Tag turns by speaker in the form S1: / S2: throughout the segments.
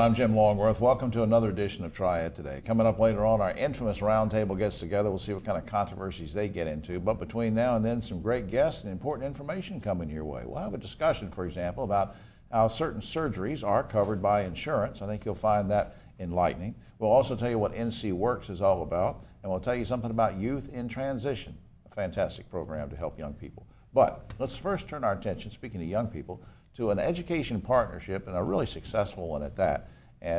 S1: I'm Jim Longworth. Welcome to another edition of Triad Today. Coming up later on, our infamous roundtable gets together. We'll see what kind of controversies they get into. But between now and then, some great guests and important information coming your way. We'll have a discussion, for example, about how certain surgeries are covered by insurance. I think you'll find that enlightening. We'll also tell you what NC Works is all about, and we'll tell you something about Youth in Transition, a fantastic program to help young people. But let's first turn our attention, speaking of young people, to an education partnership, and a really successful one at that,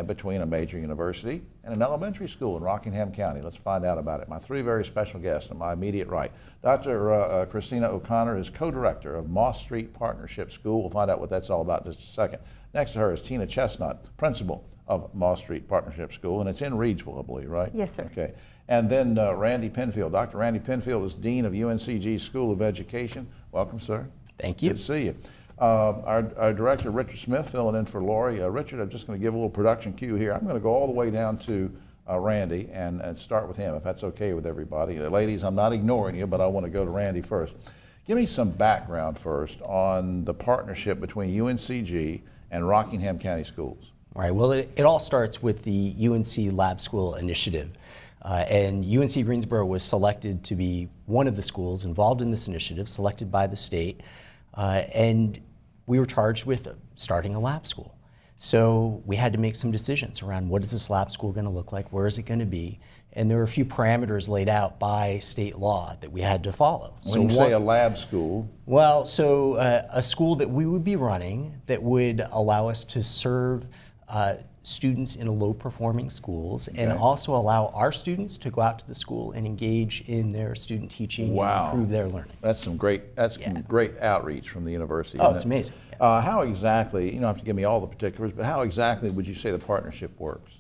S1: between a major university and an elementary school in Rockingham County. Let's find out about it. My three very special guests on my immediate right. Dr. Christina O'Connor is co-director of Moss Street Partnership School. We'll find out what that's all about in just a second. Next to her is Tina Chestnut, principal of Moss Street Partnership School, and it's in Reidsville, I believe, right?
S2: Yes, sir.
S1: Okay. And then Randy Penfield. Dr. Randy Penfield is Dean of UNCG School of Education. Welcome, sir.
S3: Thank you.
S1: Good to see you. Our director, Richard Smith, filling in for Lori. Richard, I'm just going to give a little production cue here. I'm going to go all the way down to Randy and start with him, if that's okay with everybody. Ladies, I'm not ignoring you, but I want to go to Randy first. Give me some background first on the partnership between UNCG and Rockingham County Schools.
S3: All right, well, it all starts with the UNC Lab School Initiative. And UNC Greensboro was selected to be one of the schools involved in this initiative, selected by the state. And we were charged with starting a lab school. So we had to make some decisions around what is this lab school going to look like, where is it going to be, and there were a few parameters laid out by state law that we had to follow.
S1: When you say a lab school?
S3: Well, so a school that we would be running that would allow us to serve students in low-performing schools, and also allow our students to go out to the school and engage in their student teaching and improve their learning.
S1: That's some great outreach from the university.
S3: Oh, it's amazing.
S1: How exactly, you don't have to give me all the particulars, but how exactly would you say the partnership works?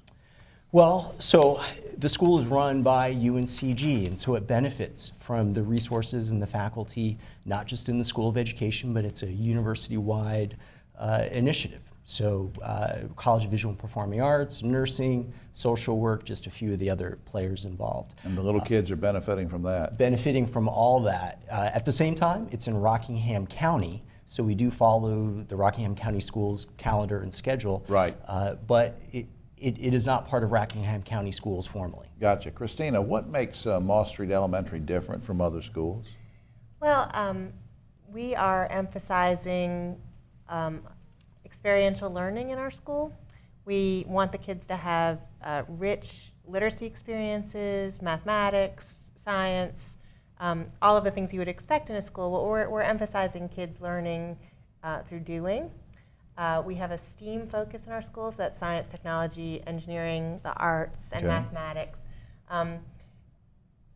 S3: Well, so the school is run by UNCG, and so it benefits from the resources and the faculty, not just in the School of Education, but it's a university-wide initiative. So College of Visual and Performing Arts, nursing, social work, just a few of the other players involved.
S1: And the little kids are benefiting from that? Benefiting
S3: from all that. At the same time, it's in Rockingham County, so we do follow the Rockingham County Schools calendar and schedule.
S1: Right.
S3: But it is not part of Rockingham County Schools formally.
S1: Gotcha. Christina, what makes Moss Street Elementary different from other schools?
S4: Well, we are emphasizing experiential learning in our school. We want the kids to have rich literacy experiences, mathematics, science, all of the things you would expect in a school. But we're emphasizing kids learning through doing. We have a STEAM focus in our schools, so that's science, technology, engineering, the arts, and mathematics.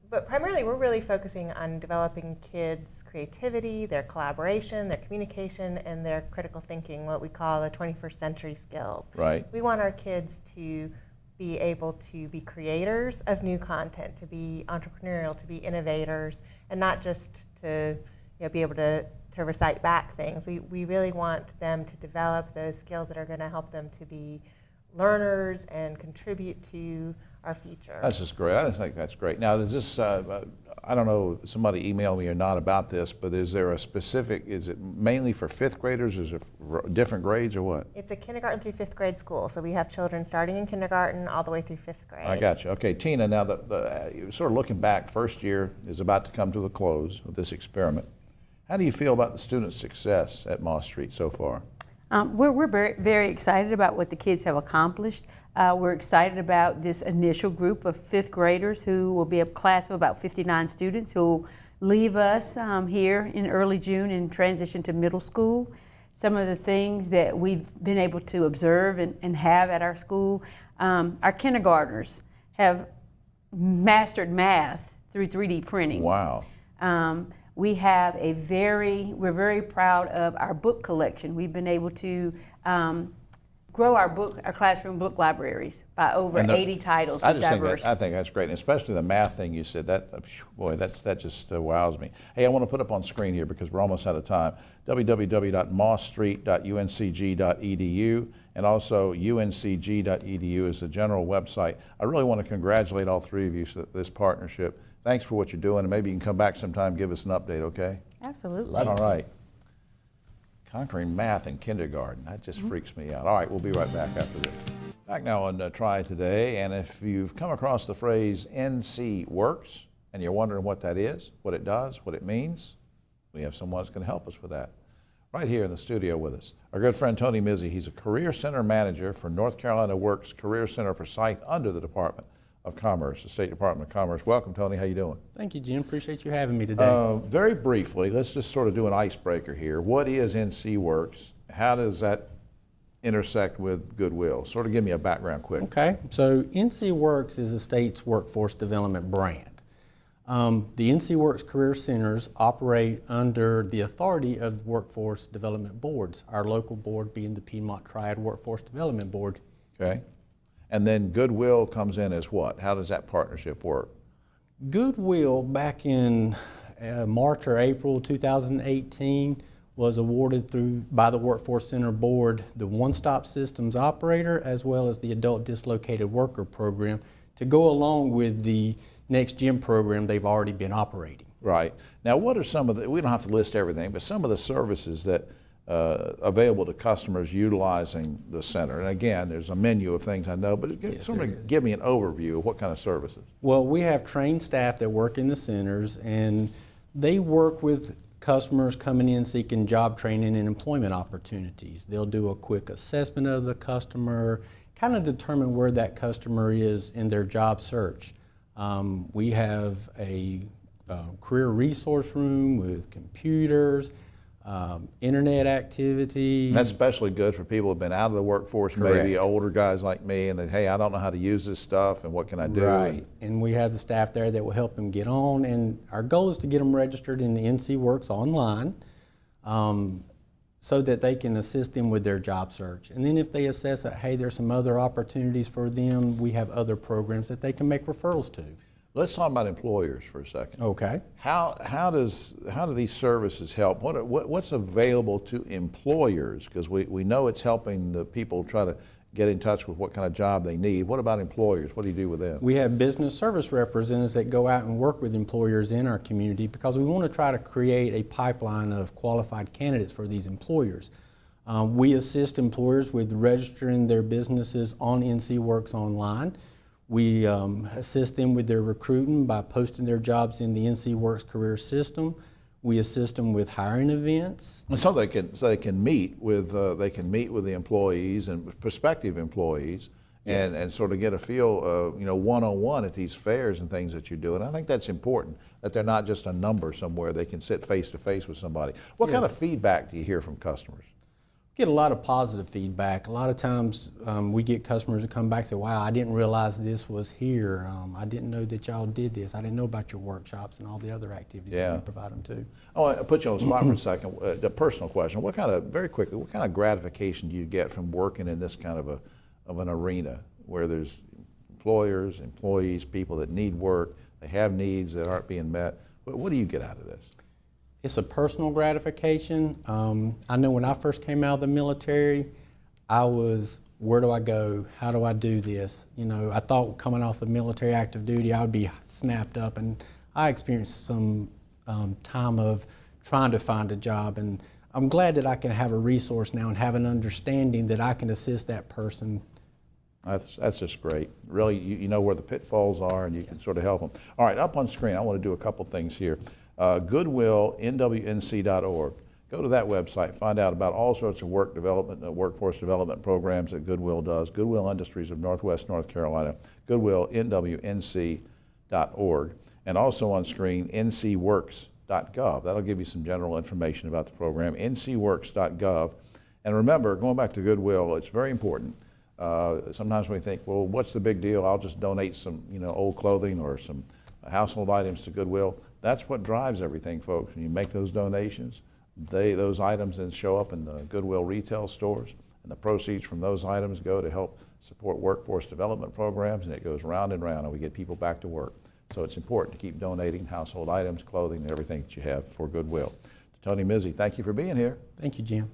S4: But primarily, we're really focusing on developing kids' creativity, their collaboration, their communication, and their critical thinking, what we call the 21st century skills.
S1: Right.
S4: We want our kids to be able to be creators of new content, to be entrepreneurial, to be innovators, and not just to be able to recite back things. We really want them to develop those skills that are going to help them to be learners and contribute to our future.
S1: That's just great. I just think that's great. Now, is this, I don't know, somebody emailed me or not about this, but is there a specific, is it mainly for fifth graders? Is it for different grades or what?
S4: It's a kindergarten through fifth grade school, so we have children starting in kindergarten all the way through fifth grade.
S1: I got you. Okay, Tina, now sort of looking back, first year is about to come to the close of this experiment. How do you feel about the student success at Moss Street so far?
S2: We're very, very excited about what the kids have accomplished. We're excited about this initial group of fifth graders who will be a class of about 59 students who will leave us here in early June and transition to middle school. Some of the things that we've been able to observe and have at our school, our kindergartners have mastered math through 3D printing.
S1: Wow.
S2: We have we're very proud of our book collection. We've been able to grow our classroom book libraries by over 80 titles.
S1: I think that's great, and especially the math thing you said. That just wows me. Hey, I want to put up on screen here because we're almost out of time. www.mossstreet.uncg.edu and also uncg.edu is the general website. I really want to congratulate all three of you for this partnership. Thanks for what you're doing, and maybe you can come back sometime and give us an update, okay?
S2: Absolutely.
S1: All right. Conquering math in kindergarten, that just freaks me out. All right, we'll be right back after this. Back now on Triad Today, and if you've come across the phrase NC Works and you're wondering what that is, what it does, what it means, we have someone that's going to help us with that. Right here in the studio with us, our good friend Tony Mizzi. He's a Career Center Manager for North Carolina Works Career Center for Scythe under the Department of Commerce, the State Department of Commerce. Welcome, Tony. How you doing?
S5: Thank you, Jim. Appreciate you having me today.
S1: Very briefly, let's just sort of do an icebreaker here. What is NC Works? How does that intersect with Goodwill? Sort of give me a background quick.
S5: Okay, so NC Works is the state's workforce development brand. The NC Works Career Centers operate under the authority of workforce development boards, our local board being the Piedmont Triad Workforce Development Board.
S1: Okay. And then Goodwill comes in as what? How does that partnership work?
S5: Goodwill, back in March or April 2018, was awarded by the Workforce Center Board the One-Stop Systems Operator as well as the Adult Dislocated Worker Program to go along with the Next Gen program they've already been operating.
S1: Right. Now, what are some of the, we don't have to list everything, but some of the services that available to customers utilizing the center? And again, there's a menu of things I know, but give me an overview of what kind of services.
S5: Well, we have trained staff that work in the centers, and they work with customers coming in seeking job training and employment opportunities. They'll do a quick assessment of the customer, kind of determine where that customer is in their job search. We have a career resource room with computers, internet activity.
S1: And that's especially good for people who've been out of the workforce, maybe older guys like me, and they, hey, I don't know how to use this stuff, and what can I do?
S5: Right, and we have the staff there that will help them get on, and our goal is to get them registered in the NC Works online so that they can assist them with their job search. And then if they assess that, hey, there's some other opportunities for them, we have other programs that they can make referrals to.
S1: Let's talk about employers for a second.
S5: Okay.
S1: How do these services help? What's available to employers? Because we know it's helping the people try to get in touch with what kind of job they need. What about employers? What do you do with them?
S5: We have business service representatives that go out and work with employers in our community because we want to try to create a pipeline of qualified candidates for these employers. We assist employers with registering their businesses on NC Works online. We assist them with their recruiting by posting their jobs in the NC Works career system. We assist them with hiring events.
S1: And so they can meet with the employees and prospective employees,
S5: Yes.
S1: and sort of get a feel, one-on-one at these fairs and things that you're doing. I think that's important, that they're not just a number somewhere. They can sit face to face with somebody. What kind of feedback do you hear from customers?
S5: Get a lot of positive feedback. A lot of times we get customers who come back and say, wow, I didn't realize this was here. I didn't know that y'all did this. I didn't know about your workshops and all the other activities that we provide them to.
S1: Oh, I'll put you on the spot for a second. A personal question. Very quickly, what kind of gratification do you get from working in this kind of an arena where there's employers, employees, people that need work, they have needs that aren't being met? What do you get out of this?
S5: It's a personal gratification. I know when I first came out of the military, I was, where do I go? How do I do this? I thought coming off the military active duty, I would be snapped up, and I experienced some time of trying to find a job, and I'm glad that I can have a resource now and have an understanding that I can assist that person.
S1: That's just great. Really, you know where the pitfalls are, and you can sort of help them. All right, up on screen, I want to do a couple things here. GoodwillNWNC.org. Go to that website, find out about all sorts of workforce development programs that Goodwill does. Goodwill Industries of Northwest North Carolina, GoodwillNWNC.org. And also on screen, ncworks.gov. That'll give you some general information about the program, ncworks.gov. And remember, going back to Goodwill, it's very important. Sometimes we think, well, what's the big deal? I'll just donate some old clothing or some household items to Goodwill. That's what drives everything, folks. When you make those donations, those items then show up in the Goodwill retail stores, and the proceeds from those items go to help support workforce development programs, and it goes round and round, and we get people back to work. So it's important to keep donating household items, clothing, and everything that you have for Goodwill. Tony Mizzi, thank you for being here.
S5: Thank you, Jim.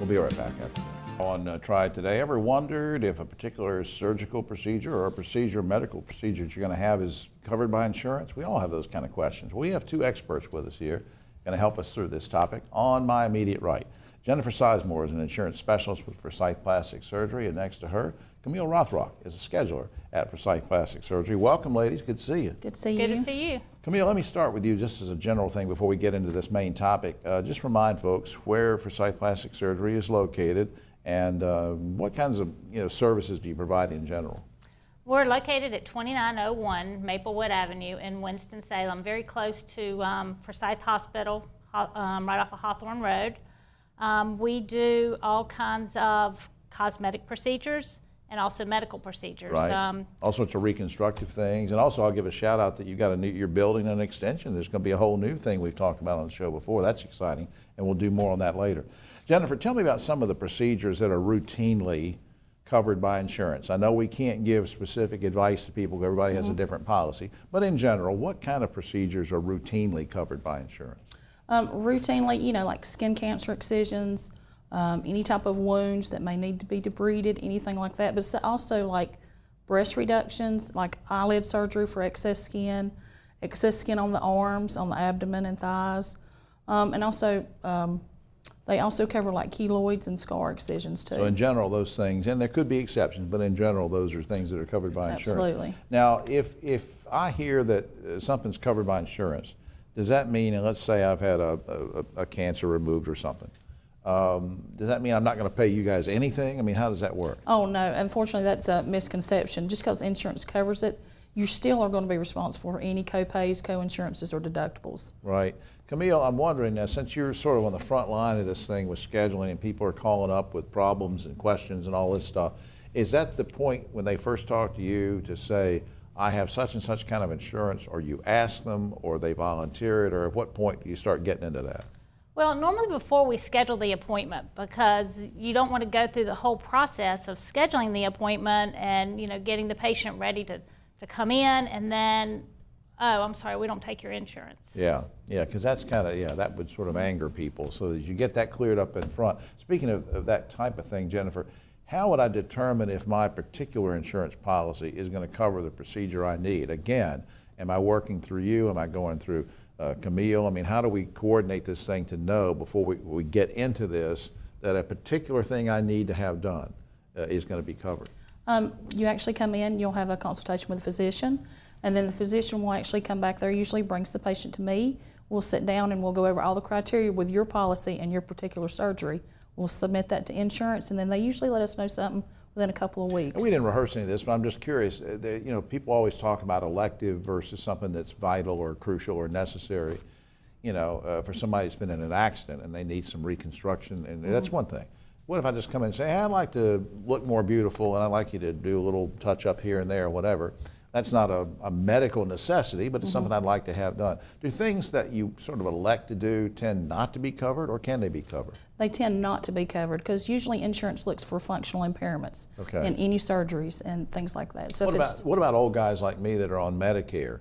S1: We'll be right back after that. On Triad Today, ever wondered if a particular surgical procedure or a medical procedure that you're going to have is covered by insurance? We all have those kind of questions. We have two experts with us here going to help us through this topic. On my immediate right Jennifer Sizemore is an insurance specialist with Forsyth Plastic Surgery, and next to her, Camille Rothrock is a scheduler at Forsyth Plastic Surgery. Welcome, ladies. Good to see you.
S6: Good to see you.
S7: Good to see you.
S1: Camille, let me start with you just as a general thing before we get into this main topic. Just remind folks where Forsyth Plastic Surgery is located and what kinds of services do you provide in general?
S7: We're located at 2901 Maplewood Avenue in Winston-Salem, very close to Forsyth Hospital, right off of Hawthorne Road. We do all kinds of cosmetic procedures and also medical procedures.
S1: Right. All sorts of reconstructive things. And also, I'll give a shout out that you're building an extension. There's going to be a whole new thing we've talked about on the show before. That's exciting, and we'll do more on that later. Jennifer, tell me about some of the procedures that are routinely covered by insurance. I know we can't give specific advice to people. Everybody has a different policy. But in general, what kind of procedures are routinely covered by insurance?
S6: Routinely, like skin cancer excisions, any type of wounds that may need to be debrided, anything like that. But also like breast reductions, like eyelid surgery for excess skin on the arms, on the abdomen and thighs. And also, they also cover like keloids and scar excisions too.
S1: So in general, those things, and there could be exceptions, but in general, those are things that are covered by insurance.
S6: Absolutely.
S1: Now, if I hear that something's covered by insurance, does that mean, and let's say I've had a cancer removed or something, does that mean I'm not going to pay you guys anything? I mean, how does that work?
S6: Oh no, unfortunately that's a misconception. Just because insurance covers it, you still are going to be responsible for any co-pays, co-insurances, or deductibles.
S1: Right. Camille, I'm wondering now, since you're sort of on the front line of this thing with scheduling and people are calling up with problems and questions and all this stuff, is that the point when they first talk to you to say, I have such and such kind of insurance, or you ask them, or they volunteer it, or at what point do you start getting into that?
S7: Well, normally before we schedule the appointment, because you don't want to go through the whole process of scheduling the appointment and getting the patient ready to come in, and then, oh, I'm sorry, we don't take your insurance.
S1: Yeah, because that's kind of, that would sort of anger people, so that you get that cleared up in front. Speaking of that type of thing, Jennifer, how would I determine if my particular insurance policy is going to cover the procedure I need? Again, am I working through you? Am I going through Camille? I mean, how do we coordinate this thing to know before we get into this that a particular thing I need to have done is going to be covered?
S6: You actually come in, you'll have a consultation with a physician, and then the physician will actually come back there, usually brings the patient to me. We'll sit down and we'll go over all the criteria with your policy and your particular surgery. We'll submit that to insurance, and then they usually let us know something within a couple of weeks.
S1: And we didn't rehearse any of this, but I'm just curious. People always talk about elective versus something that's vital or crucial or necessary. For somebody that's been in an accident and they need some reconstruction, and that's one thing. What if I just come in and say, hey, I'd like to look more beautiful, and I'd like you to do a little touch up here and there or whatever. That's not a medical necessity, but it's something I'd like to have done. Do things that you sort of elect to do tend not to be covered, or can they be covered?
S6: They tend not to be covered because usually insurance looks for functional impairments in any surgeries and things like that. So
S1: what about old guys like me that are on Medicare?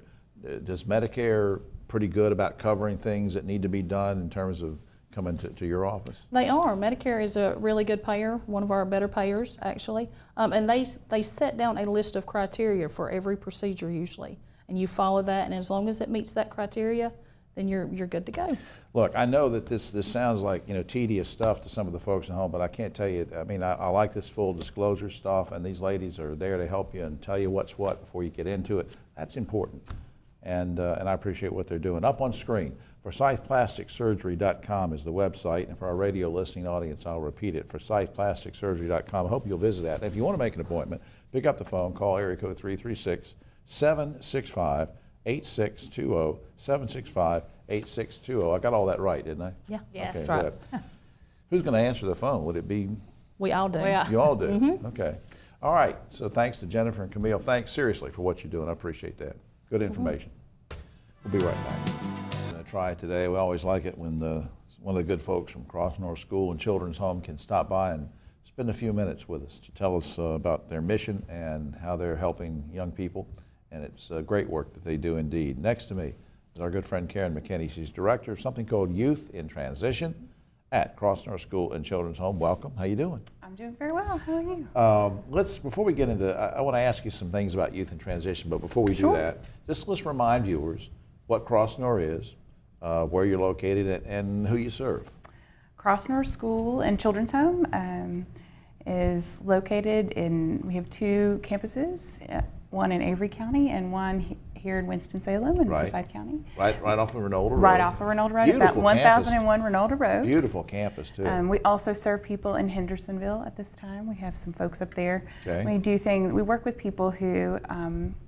S1: Does Medicare pretty good about covering things that need to be done in terms of coming to your office?
S6: They are. Medicare is a really good payer, one of our better payers actually, and they set down a list of criteria for every procedure usually, and you follow that, and as long as it meets that criteria, then you're good to go.
S1: Look, I know that this sounds like tedious stuff to some of the folks at home, but I can't tell you. I mean, I like this full disclosure stuff, and these ladies are there to help you and tell you what's what before you get into it. That's important, and I appreciate what they're doing. Up on screen, ForsythPlasticSurgery.com is the website, and for our radio listening audience, I'll repeat it, ForsythPlasticSurgery.com. I hope you'll visit that. And if you want to make an appointment, pick up the phone, call area code 336-765-8620, 765-8620. I got all that right, didn't I?
S6: Yeah,
S7: Yeah.
S6: that's right.
S1: Good. Who's going to answer the phone? Would it be?
S6: We all do.
S7: Yeah.
S1: You all do? Okay. All right. So thanks to Jennifer and Camille. Thanks seriously for what you're doing. I appreciate that. Good information. We'll be right back. Triad Today. We always like it when one of the good folks from Cross North School and Children's Home can stop by and spend a few minutes with us to tell us about their mission and how they're helping young people. And it's great work that they do indeed. Next to me is our good friend Karen McKinney. She's director of something called Youth in Transition at Cross North School and Children's Home. Welcome. How you doing?
S2: I'm doing very well. How are you?
S1: Before we get into, I want to ask you some things about Youth in Transition, but before we do that, let's remind viewers what Cross North is, where you're located, and who you serve.
S8: Cross North School and Children's Home is located we have 2 campuses, one in Avery County and one here in Winston-Salem in
S1: Right.
S8: Forsyth County.
S1: Right off of Renolda Road.
S8: Right off of Renolda Road,
S1: Beautiful
S8: about
S1: campus.
S8: 1001 Renolda Road.
S1: Beautiful campus, too.
S8: We also serve people in Hendersonville at this time. We have some folks up there.
S1: Okay.
S8: We work with people who,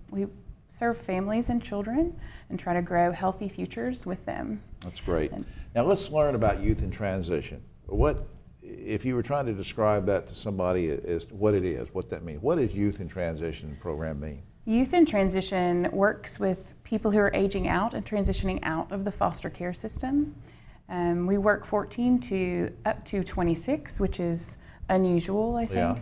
S8: we serve families and children and try to grow healthy futures with them.
S1: That's great. Now let's learn about youth in transition. What, if you were trying to describe that to somebody as what it is, what that means, what does youth in transition program mean?
S8: Youth in Transition works with people who are aging out and transitioning out of the foster care system. We work 14 to up to 26, which is unusual, I think.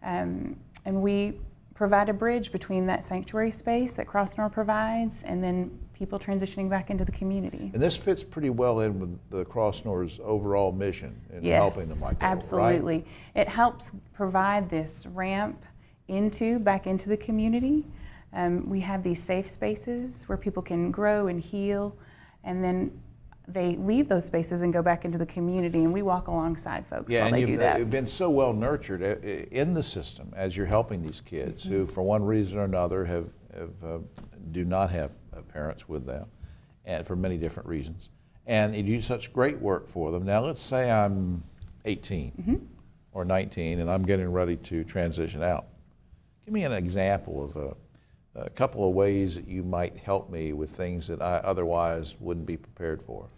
S8: And we provide a bridge between that sanctuary space that Cross North provides and then people transitioning back into the community.
S1: And this fits pretty well in with the Cross North's overall mission in helping them like that,
S8: absolutely.
S1: right?
S8: It helps provide this ramp back into the community. We have these safe spaces where people can grow and heal, and then they leave those spaces and go back into the community, and we walk alongside folks while they do that.
S1: You've been so well nurtured in the system as you're helping these kids who, for one reason or another, do not have parents with them, and for many different reasons. And you do such great work for them. Now, let's say I'm 18 or 19, and I'm getting ready to transition out. Give me an example of a couple of ways that you might help me with things that I otherwise wouldn't be prepared for.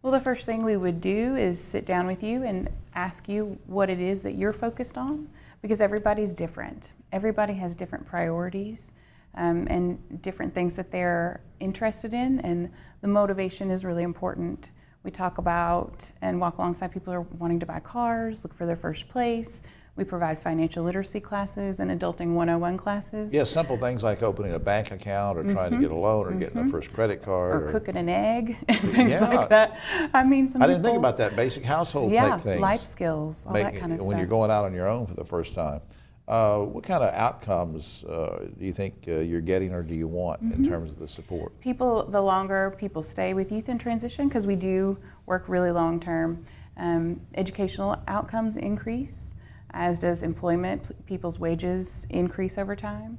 S8: Well, the first thing we would do is sit down with you and ask you what it is that you're focused on, because everybody's different. Everybody has different priorities and different things that they're interested in, and the motivation is really important. We talk about and walk alongside people who are wanting to buy cars, look for their first place. We provide financial literacy classes and adulting 101 classes.
S1: Yeah, simple things like opening a bank account or trying to get a loan or getting a first credit card.
S8: Or cooking an egg, things like that. I mean,
S1: I didn't think about that, basic household type things.
S8: Life skills, all that kind of stuff.
S1: When you're going out on your own for the first time. What kind of outcomes do you think you're getting or do you want in terms of the support?
S8: The longer people stay with Youth in Transition, because we do work really long term, educational outcomes increase, as does employment. People's wages increase over time.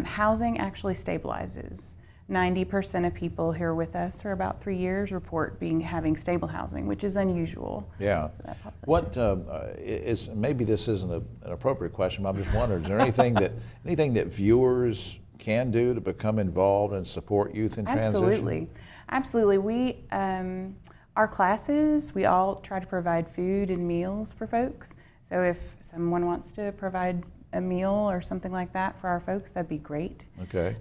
S8: Housing actually stabilizes. 90% of people here with us for about 3 years report having stable housing, which is unusual.
S1: Yeah.
S8: For that population.
S1: What maybe this isn't an appropriate question, but I'm just wondering, is there anything that viewers can do to become involved and support youth in transition?
S8: Absolutely. We our classes, we all try to provide food and meals for folks. So if someone wants to provide a meal or something like that for our folks, that'd be great.
S1: Okay.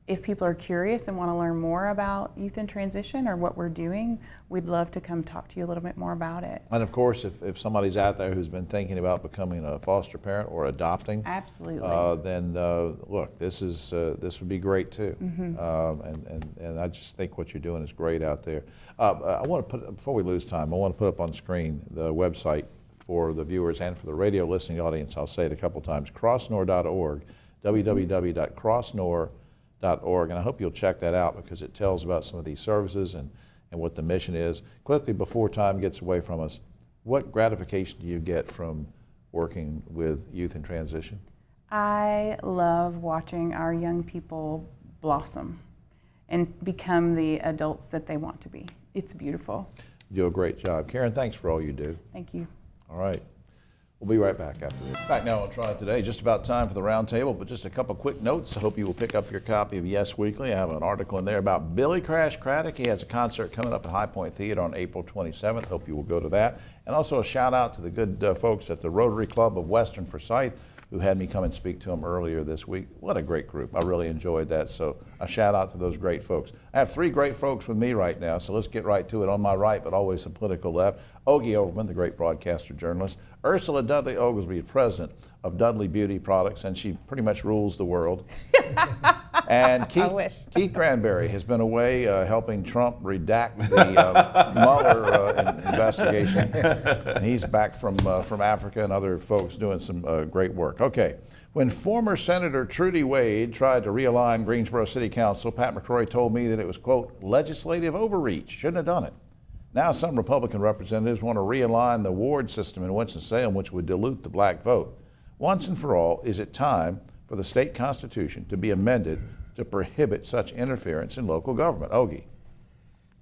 S8: If people are curious and want to learn more about Youth in Transition or what we're doing, we'd love to come talk to you a little bit more about it.
S1: And of course, if somebody's out there who's been thinking about becoming a foster parent or adopting,
S8: absolutely,
S1: then look, this would be great too. And I just think what you're doing is great out there. I want to put, before we lose time, I want to put up on the screen the website for the viewers and for the radio listening audience. I'll say it a couple times: crossnor.org, www.crossnor.org, and I hope you'll check that out because it tells about some of these services and what the mission is. Quickly, before time gets away from us, what gratification do you get from working with Youth in Transition?
S8: I love watching our young people blossom and become the adults that they want to be. It's beautiful.
S1: You do a great job. Karen, thanks for all you do.
S8: Thank you.
S1: All right. We'll be right back after this. Back now on Triad Today. Just about time for the roundtable, but just a couple quick notes. I hope you will pick up your copy of Yes Weekly. I have an article in there about Billy Crash Craddock. He has a concert coming up at High Point Theater on April 27th. Hope you will go to that. And also a shout out to the good folks at the Rotary Club of Western Forsyth who had me come and speak to them earlier this week. What a great group. I really enjoyed that. So a shout out to those great folks. I have three great folks with me right now, so let's get right to it. On my right, but always the political left, Ogie Overman, the great broadcaster journalist, Ursula Dudley Oglesby, president of Dudley Beauty Products, and she pretty much rules the world. And Keith Granberry has been away helping Trump redact the Mueller investigation, and he's back from Africa, and other folks doing some great work. Okay, when former Senator Trudy Wade tried to realign Greensboro City Council, Pat McCrory told me that it was, quote, legislative overreach. Shouldn't have done it. Now some Republican representatives want to realign the ward system in Winston-Salem, which would dilute the black vote. Once and for all, is it time for the state constitution to be amended to prohibit such interference in local government? Ogie.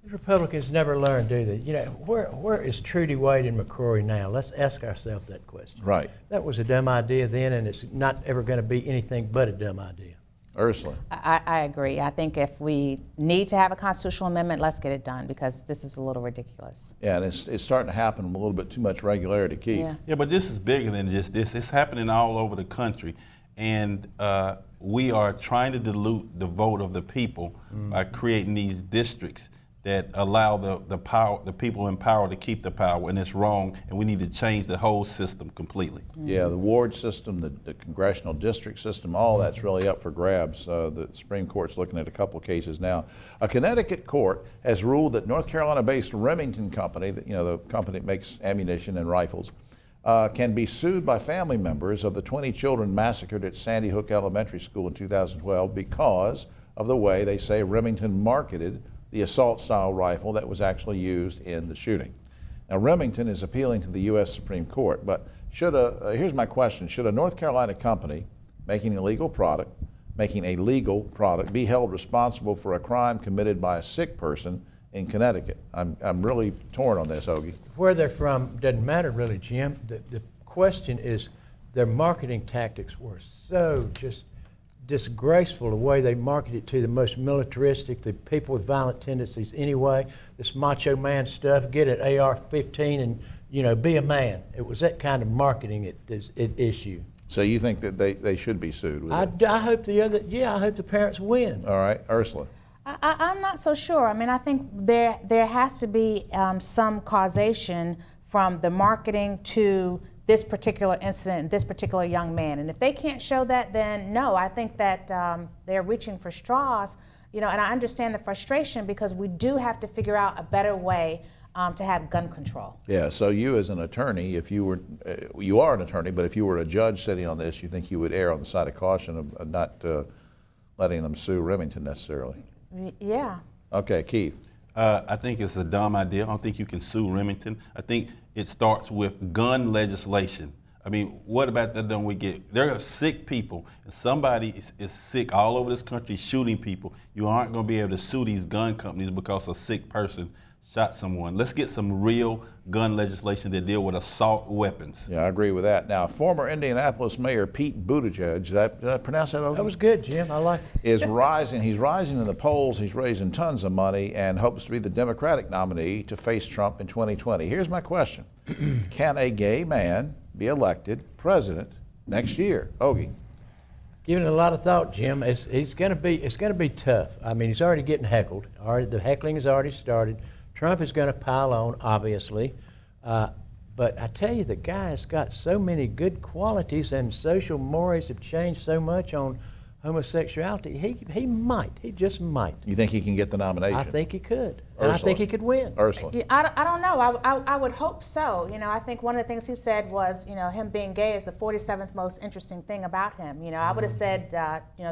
S9: The Republicans never learn, do they? You know, where is Trudy Wade and McCrory now? Let's ask ourselves that question.
S1: Right.
S9: That was a dumb idea then, and it's not ever going to be anything but a dumb idea.
S1: Ursula.
S10: I agree. I think if we need to have a constitutional amendment, let's get it done, because this is a little ridiculous.
S1: Yeah, and it's starting to happen with a little bit too much regularity, Keith.
S10: Yeah.
S11: Yeah, but this is bigger than just this. It's happening all over the country, and we are trying to dilute the vote of the people by creating these districts that allow the people in power to keep the power, and it's wrong, and we need to change the whole system completely.
S1: Yeah, the ward system, the congressional district system, all that's really up for grabs. The Supreme Court's looking at a couple of cases now. A Connecticut court has ruled that North Carolina-based Remington Company, the company that makes ammunition and rifles, can be sued by family members of the 20 children massacred at Sandy Hook Elementary School in 2012 because of the way they say Remington marketed the assault-style rifle that was actually used in the shooting. Now, Remington is appealing to the U.S. Supreme Court, but here's my question. Should a North Carolina company making a legal product be held responsible for a crime committed by a sick person in Connecticut? I'm really torn on this, Ogie.
S9: Where they're from doesn't matter really, Jim. The question is their marketing tactics were so just disgraceful, the way they marketed it to the most militaristic, the people with violent tendencies anyway, this macho man stuff, get an AR-15 and, be a man. It was that kind of marketing at issue.
S1: So you think that they should be sued with it?
S9: I hope I hope the parents win.
S1: All right, Ursula.
S10: I'm not so sure. I mean, I think there has to be some causation from the marketing to this particular incident and this particular young man. And if they can't show that, then no, I think that they're reaching for straws, and I understand the frustration, because we do have to figure out a better way to have gun control.
S1: Yeah, so you as an attorney, if you were, you are an attorney, but if you were a judge sitting on this, you think you would err on the side of caution of not letting them sue Remington necessarily?
S10: Yeah.
S1: Okay, Keith.
S11: I think it's a dumb idea. I don't think you can sue Remington. I think it starts with gun legislation. I mean, what about that? Don't we get? There are sick people, and somebody is sick all over this country shooting people. You aren't going to be able to sue these gun companies because a sick person shot someone. Let's get some real gun legislation that deal with assault weapons.
S1: Yeah, I agree with that. Now, former Indianapolis Mayor Pete Buttigieg, did I pronounce that okay?
S9: That was good, Jim. I like it.
S1: Is rising. He's rising in the polls. He's raising tons of money and hopes to be the Democratic nominee to face Trump in 2020. Here's my question. Can a gay man be elected president next year? Ogie.
S9: Giving it a lot of thought, Jim. It's going to be tough. I mean, he's already getting heckled. The heckling has already started. Trump is going to pile on, obviously, but I tell you, the guy has got so many good qualities, and social mores have changed so much on homosexuality. He just might.
S1: You think he can get the nomination?
S9: I think he could, and
S1: Ursula.
S9: I think he could win.
S1: Ursula.
S10: I don't know. I would hope so. I think one of the things he said was, him being gay is the 47th most interesting thing about him. I would have said,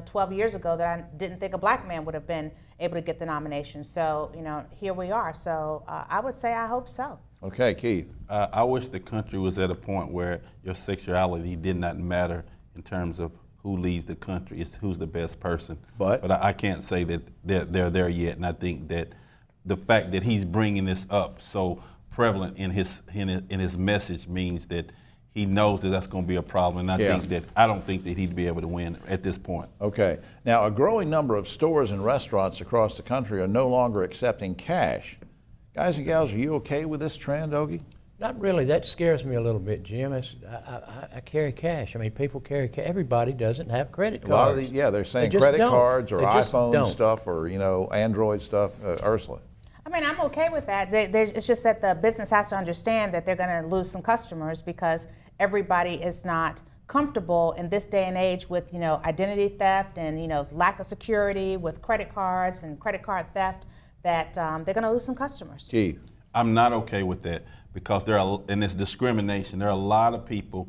S10: 12 years ago that I didn't think a black man would have been able to get the nomination. So, here we are. So I would say I hope so.
S1: Okay, Keith.
S11: I wish the country was at a point where your sexuality did not matter in terms of who leads the country. It's who's the best person. But I can't say that they're there yet. And I think that the fact that he's bringing this up so prevalent in his message means that he knows that that's going to be a problem. And I don't think that he'd be able to win at this point.
S1: Okay. Now, a growing number of stores and restaurants across the country are no longer accepting cash. Guys and gals, are you okay with this trend, Ogie?
S9: Not really. That scares me a little bit, Jim. I carry cash. I mean, people carry cash. Everybody doesn't have credit cards.
S1: A lot of they're saying credit cards or iPhone stuff or, Android stuff. Ursula.
S10: I mean, I'm okay with that. It's just that the business has to understand that they're going to lose some customers, because everybody is not comfortable in this day and age with, identity theft and, lack of security with credit cards and credit card theft, that they're going to lose some customers.
S1: Keith.
S11: I'm not okay with that, because in this discrimination, there are a lot of people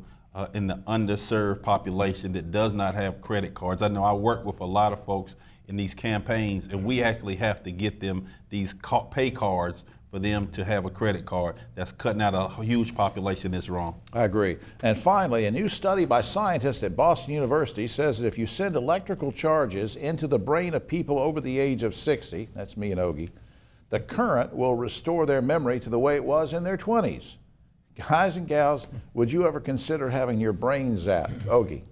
S11: in the underserved population that does not have credit cards. I know I work with a lot of folks in these campaigns, and we actually have to get them these pay cards for them to have a credit card. That's cutting out a huge population that's wrong.
S1: I agree. And finally, a new study by scientists at Boston University says that if you send electrical charges into the brain of people over the age of 60, that's me and Ogie, the current will restore their memory to the way it was in their 20s. Guys and gals, would you ever consider having your brain zapped? Ogie.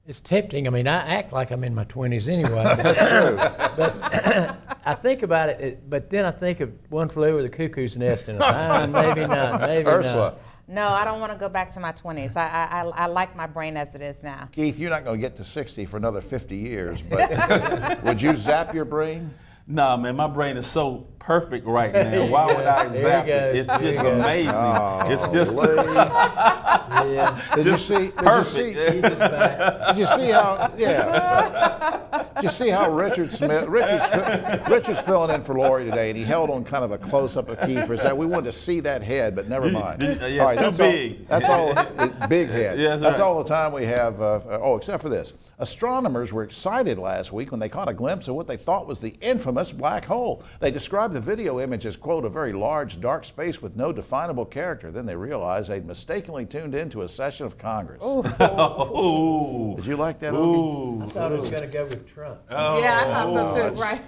S9: It's tempting. I mean, I act like I'm in my 20s anyway.
S1: That's true.
S9: But I think about it, but then I think of One Flew Over the Cuckoo's Nest, and maybe not, maybe
S1: Ursula.
S9: not.
S10: No, I don't want to go back to my 20s. I like my brain as it is now.
S1: Keith, you're not going to get to 60 for another 50 years, but would you zap your brain?
S11: Nah, man, my brain is so perfect right now. Why would I zap it? It's just amazing.
S1: Oh,
S11: it's just
S9: Yeah.
S1: Did you see? Did you see how? Yeah. Did you see how Richard's filling in for Lori today, and he held on kind of a close up of Keith for a second. We wanted to see that head, but never mind.
S11: Yeah,
S1: All right,
S11: too big.
S1: That's all. Big head.
S11: Yeah,
S1: that's
S11: right.
S1: all the time we have. Except for this. Astronomers were excited last week when they caught a glimpse of what they thought was the infamous black hole. They described the video image as, quote, a very large dark space with no definable character. Then they realized they'd mistakenly tuned into a session of Congress.
S11: Ooh.
S1: Did you like that?
S11: Ooh.
S9: I thought it was going to go with Trump.
S10: Yeah, I thought so too, right?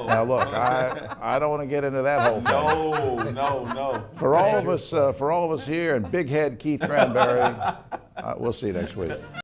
S1: Now look, I don't want to get into that whole thing.
S11: No.
S1: For all of us here and big head Keith Cranberry, we'll see you next week.